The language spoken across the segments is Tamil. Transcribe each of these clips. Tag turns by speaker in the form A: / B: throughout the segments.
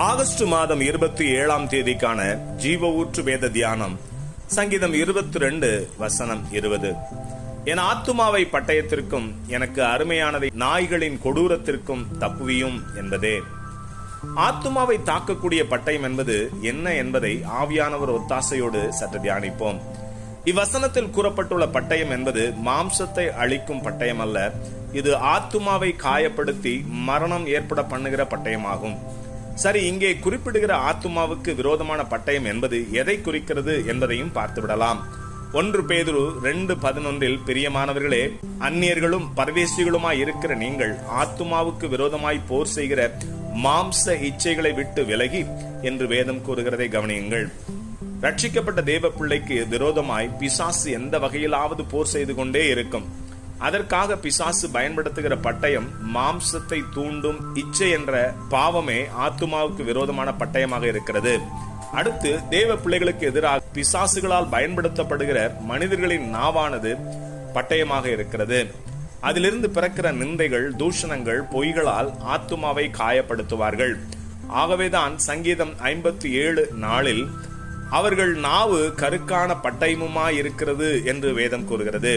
A: ஆகஸ்ட் மாதம் 27ஆம் தேதிக்கான ஜீவ ஊற்று வேத தியானம் சங்கீதம் 22 வசனம் 20. என் ஆத்துமாவை பட்டயத்திற்கும் எனக்கு அருமையானதை நாய்களின் கொடூரத்திற்கும் தப்புவியும் என்பதே. ஆத்துமாவை தாக்கக்கூடிய பட்டயம் என்பது என்ன என்பதை ஆவியானவர் ஒத்தாசையோடு சற்று தியானிப்போம். இவ்வசனத்தில் கூறப்பட்டுள்ள பட்டயம் என்பது மாம்சத்தை அழிக்கும் பட்டயம் அல்ல. இது ஆத்துமாவை காயப்படுத்தி மரணம் ஏற்பட பண்ணுகிற பட்டயமாகும். சரி, இங்கே குறிப்பிடுகிற ஆத்துமாவுக்கு விரோதமான பட்டயம் என்பது எதை குறிக்கிறது என்பதையும் பார்த்து விடலாம். 1 பேதுரு 2:11 பிரியமானவர்களே, அந்நியர்களும் பரதேசிகளுமாய் இருக்கிற நீங்கள் ஆத்துமாவுக்கு விரோதமாய் போர் செய்கிற மாம்ச இச்சைகளை விட்டு விலகி என்று வேதம் கூறுகிறதை கவனியுங்கள். ரட்சிக்கப்பட்ட தேவ பிள்ளைக்கு விரோதமாய் பிசாசு எந்த வகையிலாவது போர் செய்து கொண்டே இருக்கும். அதற்காக பிசாசு பயன்படுத்துகிற பட்டயம் மாம்சத்தை தூண்டும் இச்சை என்ற பாவமே ஆத்துமாவுக்கு விரோதமான பட்டயமாக இருக்கிறது. அடுத்து, தேவ பிள்ளைகளுக்கு எதிராக பிசாசுகளால் பயன்படுத்தப்படுகிற மனிதர்களின் நாவானது பட்டயமாக இருக்கிறது. அதிலிருந்து பிறக்கிற நிந்தைகள், தூஷணங்கள், பொய்களால் ஆத்துமாவை காயப்படுத்துவார்கள். ஆகவேதான் சங்கீதம் 57:4 அவர்கள் நாவு கருக்கான பட்டயமுமாய் இருக்கிறது என்று வேதம் கூறுகிறது.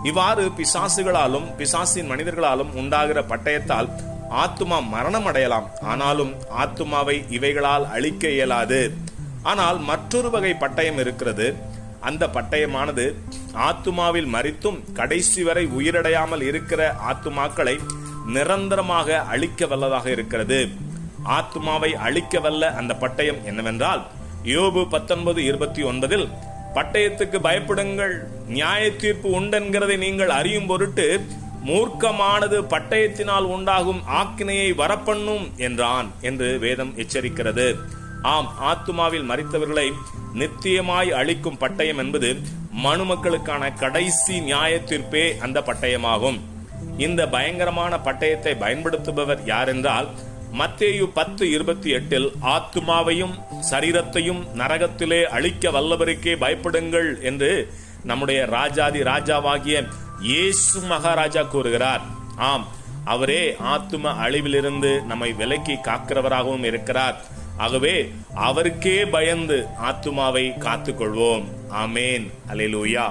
A: இவ்வாறு பிசாசுகளாலும் பிசாசின் மனிதர்களாலும் உண்டாகிற பட்டயத்தால் ஆத்துமா மரணம் அடையலாம். ஆனாலும் ஆத்துமாவை இவைகளால் அழிக்க இயலாது. ஆனால் மற்றொரு வகை பட்டயம் இருக்கிறது. அந்த பட்டயமானது ஆத்துமாவில் மரித்தும் கடைசி வரை உயிரடையாமல் இருக்கிற ஆத்துமாக்களை நிரந்தரமாக அழிக்க வல்லதாக இருக்கிறது. ஆத்துமாவை அழிக்க வல்ல அந்த பட்டயம் என்னவென்றால், யோபு 19:29 பட்டயத்துக்கு பயப்படுங்கள், நியாய தீர்ப்பு உண்டென்கிறதை நீங்கள் அறியும் பொருட்டு மூர்க்கமானது பட்டயத்தினால் உண்டாகும் ஆக்கினையை வரப்பண்ணும் என்றான் என்று வேதம் எச்சரிக்கிறது. ஆம், ஆத்துமாவில் மரித்தவர்களை நித்தியமாய் அழிக்கும் பட்டயம் என்பது மனுமக்களுக்கான கடைசி நியாய தீர்ப்பே அந்த பட்டயமாகும். இந்த பயங்கரமான பட்டயத்தை பயன்படுத்துபவர் யார் என்றால், மத்தேயு 10:28 ஆத்துமாவையும் சரீரத்தையும் நரகத்திலே அழிக்க வல்லவருக்கே பயப்படுங்கள் என்று நம்முடைய ராஜாதி ராஜாவாகிய இயேசு மகாராஜா கூறுகிறார். ஆம், அவரே ஆத்தும அழிவிலிருந்து நம்மை விலக்கி காக்கிறவராகவும் இருக்கிறார். ஆகவே அவருக்கே பயந்து ஆத்துமாவை காத்துக்கொள்வோம். ஆமேன். அல்லேலூயா.